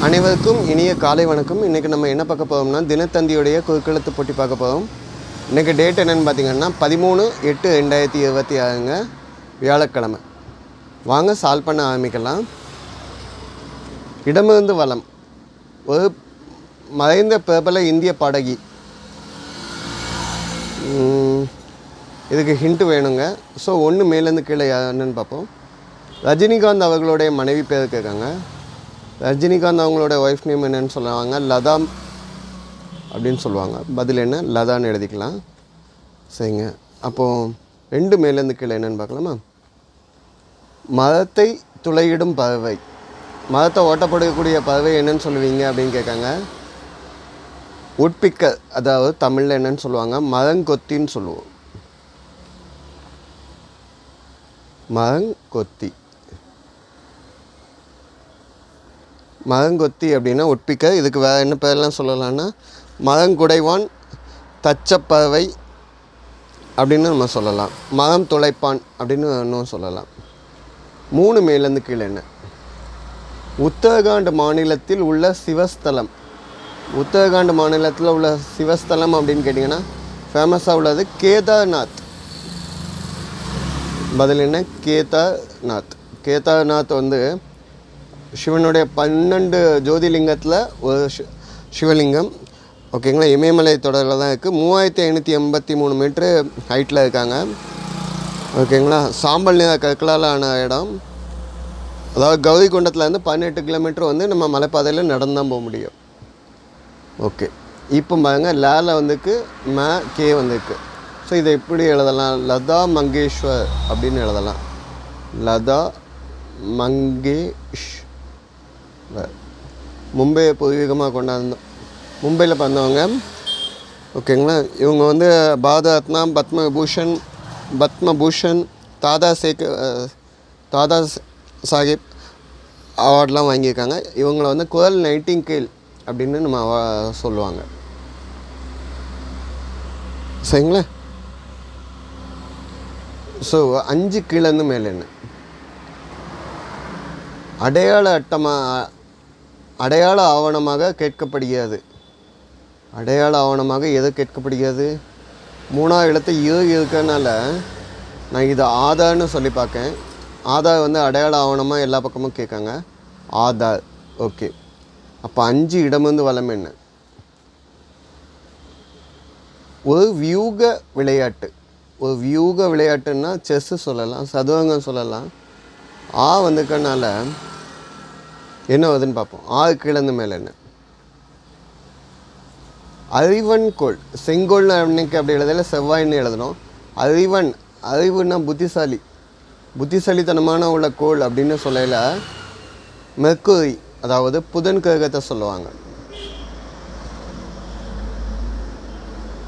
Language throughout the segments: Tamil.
அனைவருக்கும் இனிய காலை வணக்கம். இன்றைக்கி நம்ம என்ன பார்க்க போகிறோம்னா தினத்தந்தியுடைய குறுக்கெழுத்து போட்டி பார்க்க போகிறோம். இன்றைக்கி டேட் என்னென்னு பார்த்திங்கன்னா 13/8/2026 வியாழக்கிழமை. வாங்க சால்வ் பண்ண ஆரம்பிக்கலாம். இடமிருந்து வலம். ஒரு மறைந்த பிரபல இந்திய பாடகி. இதுக்கு ஹிண்ட்டு வேணுங்க. ஸோ ஒன்று மேலேருந்து கீழே யாருன்னு பார்ப்போம். ரஜினிகாந்த் அவர்களுடைய மனைவி பேர் கேட்காங்க. ரஜினிகாந்த் அவங்களோட ஒய்ஃப் நேம் என்னன்னு சொல்லுவாங்க, லதா அப்படின்னு சொல்லுவாங்க. பதில் என்ன, லதான்னு எழுதிக்கலாம். சரிங்க. அப்போது ரெண்டு மேலேருந்து கீழே என்னென்னு பார்க்கலாமா. மரத்தை துளையிடும் பறவை. மரத்தை ஓட்டப்படக்கூடிய பறவை என்னன்னு சொல்லுவீங்க அப்படின்னு கேட்காங்க. உட்பிக்கர், அதாவது தமிழில் என்னன்னு சொல்லுவாங்க, மரங்கொத்தின்னு சொல்லுவோம். மரங்கொத்தி. மரங்கொத்தி அப்படின்னா உட்பிக்கர். இதுக்கு வேறு என்ன பேரெல்லாம் சொல்லலாம்னா மரங்குடைவான், தச்சப்பறவை அப்படின்னு நம்ம சொல்லலாம். மரம் துளைப்பான் அப்படின்னு இன்னும் சொல்லலாம். மூணு மேலேருந்து கீழே என்ன. உத்தரகாண்ட் மாநிலத்தில் உள்ள சிவஸ்தலம். உத்தரகாண்ட் மாநிலத்தில் உள்ள சிவஸ்தலம் அப்படின்னு கேட்டிங்கன்னா ஃபேமஸாக உள்ளது கேதார்நாத். பதில் என்ன, கேதார்நாத். கேதார்நாத் வந்து சிவனுடைய 12 ஜோதிலிங்கத்தில் ஒரு சிவலிங்கம். ஓகேங்களா. இமயமலை தொடரில் தான் இருக்குது. 3583 மீட்ரு ஹைட்டில் இருக்காங்க. ஓகேங்களா. சாம்பல் நிற கற்களால் ஆன இடம். அதாவது கௌரி குண்டத்துலேருந்து 18 கிலோமீட்டர் வந்து நம்ம மலைப்பாதையில் நடந்து தான் போக முடியும். ஓகே. இப்போ பாருங்க, லேல வந்துருக்கு, கே வந்துருக்கு. ஸோ இதை எப்படி எழுதலாம், லதா மங்கேஷ்வர் அப்படின்னு எழுதலாம். லதா மங்கேஷ். மும்பையை பூர்வீகமாக கொண்டாந்தோம். மும்பையில் பிறந்தவங்க. ஓகேங்களா. இவங்க வந்து பாரத ரத்னா, பத்மபூஷன், தாதா சாஹிப் அவார்டெலாம் வாங்கியிருக்காங்க. இவங்களை வந்து குரல் நைட்டிங்கேல் அப்படின்னு நம்ம சொல்லுவாங்க. சரிங்களா. ஸோ 5 கீழேருந்து மேலே என்ன. அடையாள ஆவணமாக கேட்கப்படுகிறது. அடையாள ஆவணமாக எது கேட்கப்படுகிறது. 3ஆவது எழுத்து இருக்கனால நான் இது ஆதார்னு சொல்லி பார்க்கேன். ஆதார் வந்து அடையாள ஆவணமாக எல்லா பக்கமும் கேட்காங்க. ஆதார். ஓகே. அப்போ 5 இடமிருந்து வலம் என்ன. ஒரு வியூக விளையாட்டு. ஒரு வியூக விளையாட்டுன்னா செஸ்ஸு சொல்லலாம், சதுரங்கம் சொல்லலாம். வந்துக்கனால என்ன வருதுன்னு பார்ப்போம். 6 கீழேருந்து மேலே என்ன. அறிவன் கோள். செங்கோல்னு அன்னைக்கு அப்படி எழுதல, செவ்வாய்ன்னு எழுதணும். அறிவுன்னா புத்திசாலி, புத்திசாலித்தனமான உள்ள கோள் அப்படின்னு சொல்லல. மெர்க்குரி, அதாவது புதன் கிரகத்தை சொல்லுவாங்க.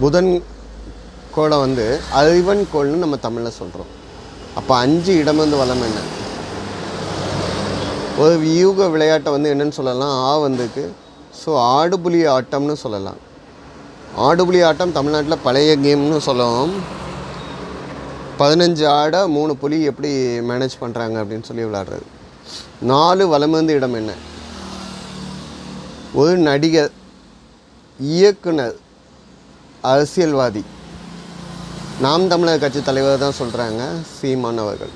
புதன் கோளை வந்து அறிவன் கோள்னு நம்ம தமிழில் சொல்கிறோம். அப்போ 5 இடமிருந்து வலம் என்ன. ஒரு வியூக விளையாட்டை வந்து என்னென்னு சொல்லலாம், வந்துருக்கு. ஸோ ஆடுபுலி ஆட்டம்னு சொல்லலாம். ஆடுபுலி ஆட்டம் தமிழ்நாட்டில் பழைய கேம்னு சொல்லலாம். 15 ஆடை 3 புலி எப்படி மேனேஜ் பண்ணுறாங்க அப்படின்னு சொல்லி விளையாடுறது. 4 வலமிருந்து இடம் என்ன. ஒரு நடிகர், இயக்குனர், அரசியல்வாதி. நாம் தமிழர் கட்சி தலைவர் தான் சொல்கிறாங்க, சீமான் அவர்கள்.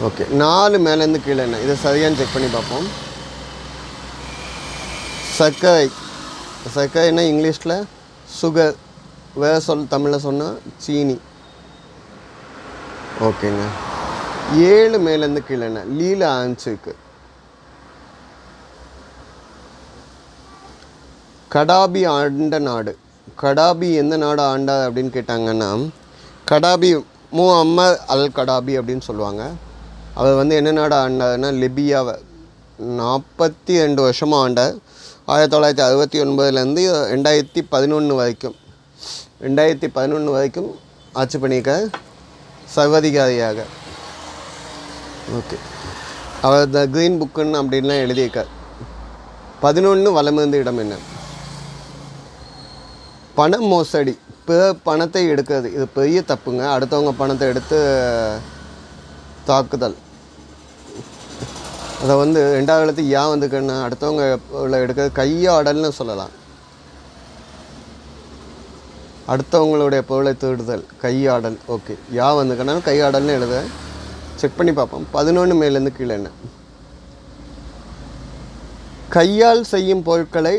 ஓகே. 4 மேலேருந்து கீழே என்ன. இதை சரியான்னு செக் பண்ணி பார்ப்போம். சர்க்கரை. சர்க்கரைன்னா இங்கிலீஷில் சுகர், வேறு தமிழில் சொன்னால் சீனி. ஓகேங்க. 7 மேலேருந்து கீழே என்ன. லீல ஆன்ஸுக்கு. கடாபி ஆண்ட நாடு. கடாபி எந்த நாடு ஆண்டார் அப்படின்னு கேட்டாங்கன்னா, கடாபி முஅம்மர் அல் கடாபி அப்படின்னு சொல்லுவாங்க. அவர் வந்து என்ன நாடு ஆண்டார்னா லிபியாவை 42 வருஷமாக ஆண்டார். 1969லேருந்து 2011 வரைக்கும் 2011 வரைக்கும் ஆட்சி பண்ணிக்க சர்வதிகாரியாக. ஓகே. அவர் த க்ரீன் புக்குன்னு அப்படின்லாம் எழுதியிருக்கார். 11 வலமிருந்து இடம் என்ன. பண மோசடி. பிற பணத்தை எடுக்கிறது. இது பெரிய தப்புங்க. அடுத்தவங்க பணத்தை எடுத்து தாக்குதல். அதை வந்து 2வது எழுத்து யா வந்துக்குன்னா அடுத்தவங்க உள்ள எடுக்கிறது கையாடல்னு சொல்லலாம். அடுத்தவங்களுடைய பொருளை தேடுதல் கையாடல். ஓகே, யா வந்துக்கன்னா கையாடல்னு எழுத செக் பண்ணி பார்ப்போம். 11 மேலேருந்து கீழே என்ன? கையால் செய்யும் பொருட்களை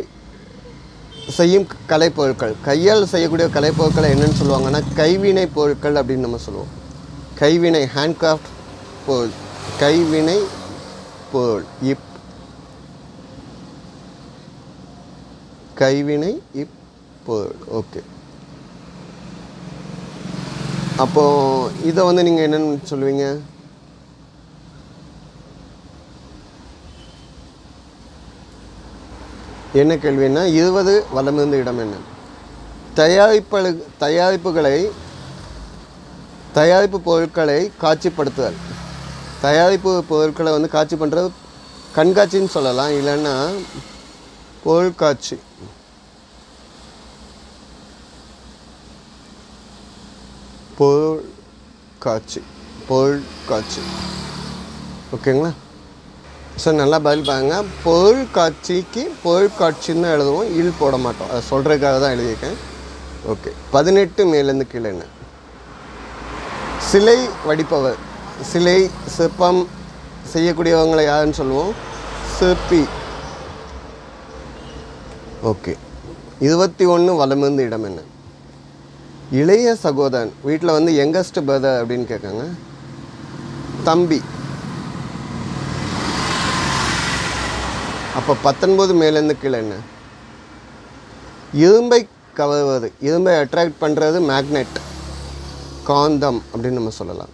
செய்யும் கலைப்பொருட்கள். கையால் செய்யக்கூடிய கலைப்பொருட்களை என்னென்னு சொல்லுவாங்கன்னா கைவினை பொருட்கள் அப்படின்னு நம்ம சொல்லுவோம். கைவினை ஹேண்ட்கிராஃப்ட் பொருள், கைவினை பொருள். கைவினை பொருள். ஓகே, அப்போது இதை வந்து நீங்கள் என்னென்னு சொல்லுவீங்க? என்ன கேள்வின்னா 20 வலமிருந்து இடம் என்ன? தயாரிப்பு பொருட்களை காட்சிப்படுத்துதல். தயாரிப்பு பொருட்களை வந்து காட்சி பண்ணுறது கண்காட்சின்னு சொல்லலாம், இல்லைன்னா பொருட்காட்சி. பொருட்காட்சி. ஓகேங்களா? ஸோ நல்லா பதில் பாருங்க. பொருட்காட்சிக்கு பொருட்காட்சின்னு தான் எழுதுவோம், இல் போட மாட்டோம். அதை சொல்கிறதுக்காக தான் எழுதியிருக்கேன். ஓகே, 18 மேலேருந்து கீழே என்ன? சிலை வடிப்பவர். சிலை சிற்பம் செய்யக்கூடியவங்களை யாருன்னு சொல்லுவோம்? சிற்பி. ஓகே, 21 வலமிருந்து இடம் என்ன? இளைய சகோதரன். வீட்டில் வந்து யங்கஸ்ட் பிரதர் அப்படின்னு கேட்காங்க, தம்பி. அப்போ 19 மேலேருந்து கீழே என்ன? இரும்பை கவர்வது. இரும்பை அட்ராக்ட் பண்ணுறது மேக்னெட், காந்தம் அப்படின்னு நம்ம சொல்லலாம்.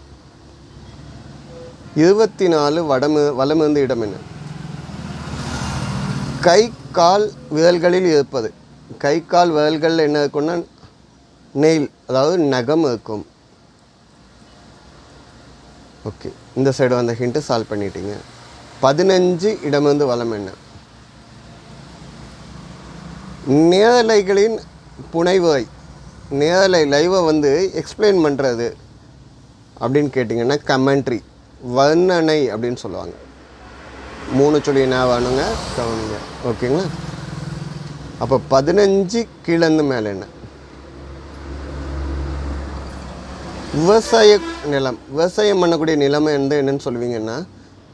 24 வலமிருந்து இடம் என்ன? கை கால் விரல்களில் இருப்பது. கை கால் விரல்கள் என்ன இருக்குன்னா நெயில், அதாவது நகம் இருக்கும். ஓகே, இந்த சைடு வந்த ஹிண்ட்டு சால்வ் பண்ணிட்டீங்க. 15 இடமிருந்து வலம் என்ன? நேரலைகளின் புனைவை. நேரலை லைவை வந்து எக்ஸ்பிளைன் பண்ணுறது அப்படின்னு கேட்டிங்கன்னா கமெண்ட்ரி, வர்ணனை அப்படின்னு சொல்லுவாங்க. 3 சொல்லி என்ன வேணுங்க கவனிங்க. ஓகேங்களா? அப்போ 15 கீழேருந்து மேலே என்ன? விவசாய நிலம். விவசாயம் பண்ணக்கூடிய நிலைமை என்னன்னு சொல்லுவீங்கன்னா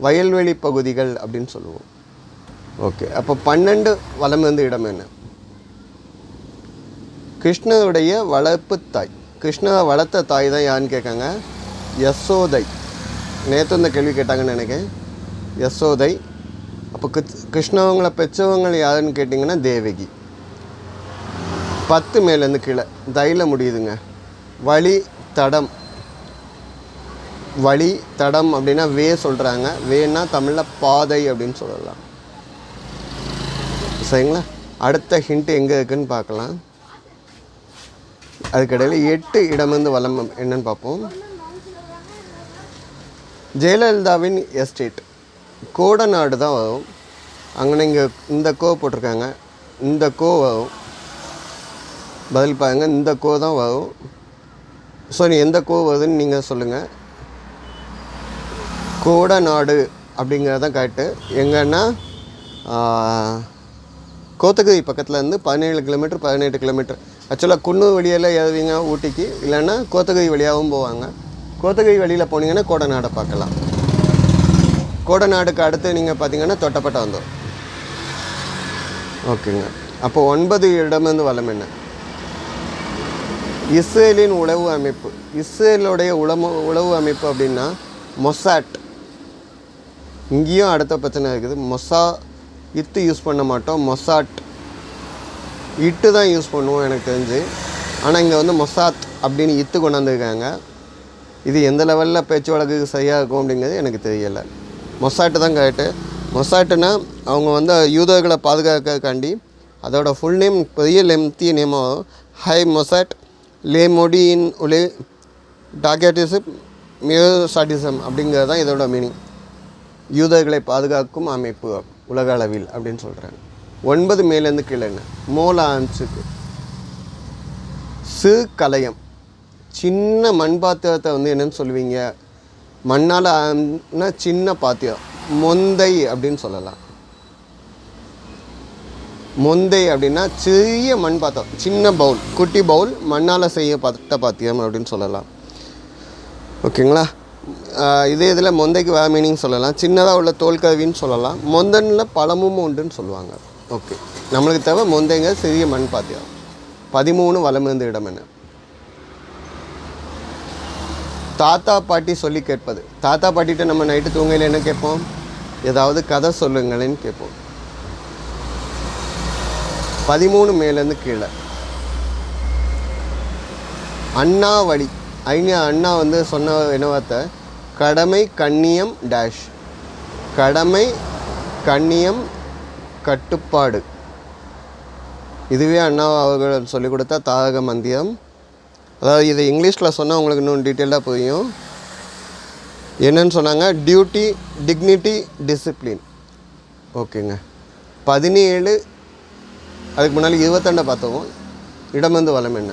வயல்வெளி பகுதிகள் அப்படின்னு சொல்லுவோம். ஓகே, அப்போ 12 வலமிருந்து இடம் என்ன? கிருஷ்ணருடைய வளர்ப்பு தாய். கிருஷ்ணரை வளர்த்த தாய் தான் யாருன்னு கேட்காங்க? யசோதை. நேற்று இந்த கேள்வி கேட்டாங்கன்னு நினைக்கிறேன். யசோதை. அப்போ கிருஷ்ணவங்களை பெற்றவங்க யாருன்னு கேட்டிங்கன்னா தேவகி. 10 மேலேருந்து கீழே தைல முடியுதுங்க. வழி தடம். வழி தடம் அப்படின்னா வே சொல்கிறாங்க. வேன்னா தமிழில் பாதை அப்படின்னு சொல்லலாம். சரிங்களா? அடுத்த ஹிண்ட்டு எங்கே இருக்குதுன்னு பார்க்கலாம். அதுக்கிடையில் 8 இடமிருந்து வலம் என்னன்னு பார்ப்போம். ஜெயலலிதாவின் எஸ்டேட். கோடநாடு தான் வரும். அங்கே இங்கே இந்த கோ போட்டிருக்காங்க, இந்த கோ வரும். பதில் பாருங்க, இந்த கோ தான் வரும். ஸோ நீ எந்த கோ வருதுன்னு நீங்கள் சொல்லுங்கள். கோடநாடு அப்படிங்கிறதான் கரெக்டு. எங்கன்னா கோத்தகிரி பக்கத்தில் இருந்து 17 கிலோமீட்டர் 18 கிலோமீட்டர். ஆக்சுவலாக குன்னூர் வழியில் ஏறுவீங்க ஊட்டிக்கு, இல்லைன்னா கோத்தகிரி வழியாகவும் போவாங்க. கோத்தகிரி வழியில் போனீங்கன்னா கோடநாடை பார்க்கலாம். கோடநாடுக்கு அடுத்து நீங்கள் பார்த்தீங்கன்னா தொட்டப்பட்ட வந்தோம். ஓகேங்க, அப்போ 9 இடமிருந்து வலம் என்ன? இஸ்ரேலின் உளவு அமைப்பு. இஸ்ரேலுடைய உளவு அமைப்பு அப்படின்னா மொசாட். இங்கேயும் அடுத்த பிரச்சனை இருக்குது. இத்து யூஸ் பண்ண மாட்டோம், மொசாட் இட்டு தான் யூஸ் பண்ணுவோம் எனக்கு தெரிஞ்சு. ஆனால் இங்கே வந்து மொசாத் அப்படின்னு இத்து கொண்டாந்துருக்காங்க. இது எந்த லெவலில் பேச்சு வழக்குக்கு சரியாக இருக்கும் அப்படிங்கிறது எனக்கு தெரியலை. மொசாட்டு தான் கரெக்டு. மொசாட்டுனா அவங்க வந்து யூதர்களை பாதுகாக்கிறதுக்காண்டி அதோட ஃபுல் நேம் பெரிய லெம்தி நேமாக ஹை மொசாட் லே மொடியின் உலே டாகேட்டிசம் மியோசாட்டிசம் அப்படிங்கிறது தான் இதோட மீனிங். யூதர்களை பாதுகாக்கும் அமைப்பு உலக அளவில் அப்படின்னு சொல்கிறாங்க. 9 மேலேருந்து கீழே என்ன? மோலான்ஸுக்கு சிறு கலையம். சின்ன மண் பாத்திரத்தை வந்து என்னென்னு சொல்லுவீங்க? மண்ணால் சின்ன பாத்திரம். மொந்தை அப்படின்னு சொல்லலாம். மொந்தை அப்படின்னா சிறிய மண் பாத்திரம், சின்ன பவுல், குட்டி பவுல், மண்ணால் செய்யப்பட்ட பாத்திரம் அப்படின்னு சொல்லலாம். ஓகேங்களா. இதே இதில் மொந்தைக்கு வேறு மீனிங் சொல்லலாம். சின்னதாக உள்ள தோல்கருவின்னு சொல்லலாம். மொந்தனில் பழமும் உண்டுன்னு சொல்லுவாங்க. ஓகே, நம்மளுக்கு தேவை மொந்தைங்க சிறிய மண் பாத்திரம். 13 வலமிருந்து இடம் என்ன? தாத்தா பாட்டி சொல்லி கேட்பது. தாத்தா பாட்டிகிட்ட நம்ம நைட்டு தூங்கையில் என்ன கேட்போம்? ஏதாவது கதை சொல்லுங்களேன்னு கேட்போம். 13 மேலேருந்து கீழே. அண்ணா வழி. அண்ணா வந்து சொன்ன என்ன வார்த்தை? கடமை கண்ணியம் டேஷ். கடமை கண்ணியம் கட்டுப்பாடு. இதுவே அண்ணா அவர்கள் சொல்லிக் கொடுத்தா தாரக மந்திரம். அதாவது இதை இங்கிலீஷில் சொன்னால் உங்களுக்கு இன்னும் டீட்டெயிலாக புரியும். என்னன்னு சொன்னாங்க? Duty, dignity, discipline. ஓகேங்க. 17 அதுக்கு முன்னாடி 22 பார்த்தோம். இடம் வந்து வளம் என்ன?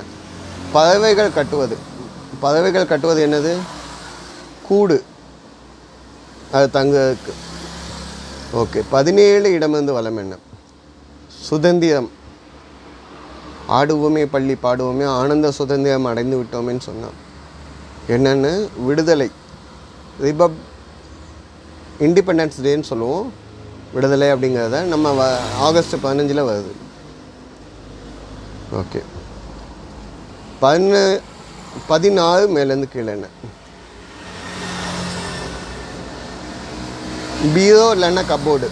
பறவைகள் கட்டுவது. பறவைகள் கட்டுவது என்னது? கூடு, அது தங்குறதுக்கு. ஓகே. 17 இடம் வந்து வளம் என்ன? சுதந்திரம். ஆடுவோமே பள்ளி பாடுவோமே ஆனந்த சுதந்திரம் அடைந்து விட்டோமேன்னு சொன்னான். என்னென்னு? விடுதலை. இண்டிபெண்டன்ஸ் டேன்னு சொல்லுவோம். விடுதலை அப்படிங்கிறத நம்ம ஆகஸ்ட் 15 வருது. ஓகே. 14 மேலேருந்து கீழே என்ன? பீரோ இல்லைன்னா கப்போர்டு.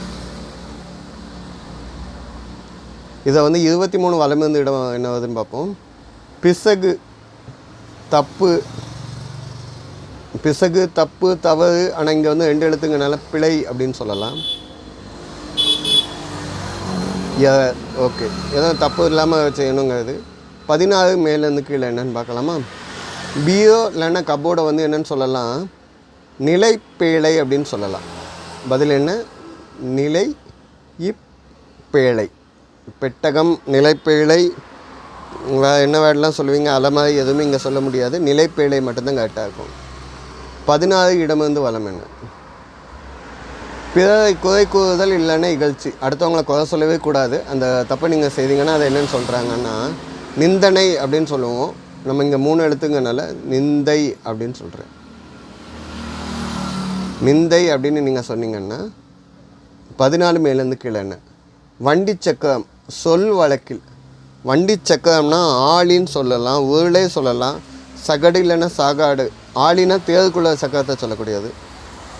இதை வந்து 23 வலமிருந்து இடம் என்ன வருதுன்னு பார்ப்போம். பிசகு, தப்பு. பிசகு, தப்பு, தவறு. ஆனால் இங்கே வந்து 2 எழுத்துங்கனால பிழை அப்படின்னு சொல்லலாம். ஓகே, ஏதோ தப்பு இல்லாமல் செய்யணுங்கிறது. 16 மேலேருந்து கீழே என்னன்னு பார்க்கலாமா? பீரோ இல்லைன்னா கப்போர்டை வந்து என்னன்னு சொல்லலாம்? நிலைப்பேழை அப்படின்னு சொல்லலாம். பதில் என்ன? நிலை இப்பேழை. பெட்டகம், நிலைப்பேழை, என்ன வேர்டெலாம் சொல்லுவீங்க? அலமாரி எதுவுமே இங்கே சொல்ல முடியாது. நிலைப்பேழை மட்டும்தான் கரெக்டாக இருக்கும். 16 இடம் வந்து வளம் என்ன? பிறரை குறை கூறுதல் இல்லைன்னா இகழ்ச்சி. அடுத்தவங்களை குறை சொல்லவே கூடாது. அந்த தப்பை நீங்கள் செய்தீங்கன்னா அதை என்னென்னு சொல்கிறாங்கன்னா நிந்தனை அப்படின்னு சொல்லுவோம். நம்ம இங்கே 3 எழுத்துங்கனால நிந்தை அப்படின்னு சொல்கிறேன். நிந்தை அப்படின்னு நீங்கள் சொன்னீங்கன்னா 14 மேலேருந்து கீழே என்ன? வண்டி சக்கரம். சொல் வழக்கில் வண்டி சக்கரம்னா ஆளின்னு சொல்லலாம், உருளே சொல்லலாம், சகடு இல்லைன்னா சாகாடு. ஆளினா தேர்வுக்குள்ள சக்கரத்தை சொல்லக்கூடியது.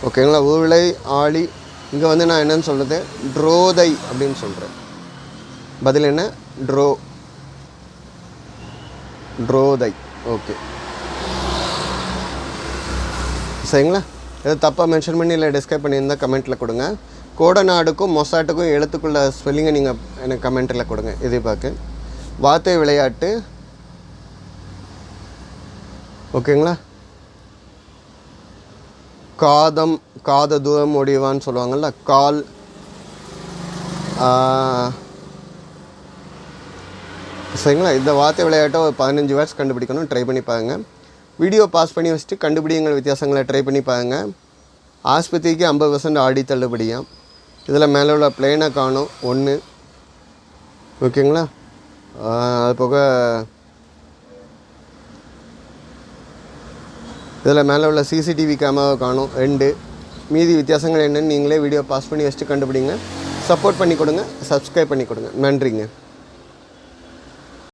ஓகேங்களா. உருளை, ஆளி. இங்கே வந்து நான் என்னன்னு சொல்கிறது? ட்ரோதை அப்படின்னு சொல்கிறேன். பதில் என்ன? ட்ரோதை. ஓகே, சரிங்களா. எதாவது தப்பாக மென்ஷன் பண்ணி இல்லை டிஸ்கிரைப் பண்ணியிருந்தால் கமெண்ட்டில் கொடுங்க. கோடநாடுக்கும் மொசாட்டுக்கும் எழுத்துக்குள்ள ஸ்பெல்லிங்கை நீங்கள் எனக்கு கமெண்ட்டில் கொடுங்க. இதே பார்க்க வார்த்தை விளையாட்டு. ஓகேங்களா. காதம், காத தூரம் ஒடிவான்னு சொல்லுவாங்கள்ல, கால். சரிங்களா. இந்த வார்த்தை விளையாட்டை ஒரு 15 வேர்ட்ஸ் கண்டுபிடிக்கணும். ட்ரை பண்ணி பாருங்கள். வீடியோ பாஸ் பண்ணி வச்சுட்டு கண்டுபிடிங்கள் வித்தியாசங்களை ட்ரை பண்ணி பாருங்கள். ஆஸ்பத்திரிக்கு 50% ஆடி தள்ளுபடியாக. இதில் மேலே உள்ள பிளேனை காணும் 1. ஓகேங்களா. அது போக இதில் மேலே உள்ள சிசிடிவி கேமராவை காணும் 2. மீதி வித்தியாசங்கள் என்னென்னு நீங்களே வீடியோ பாஸ் பண்ணி வச்சுட்டு கண்டுபிடிங்க. சப்போர்ட் பண்ணி கொடுங்க, சப்ஸ்கிரைப் பண்ணி கொடுங்க. நன்றிங்க.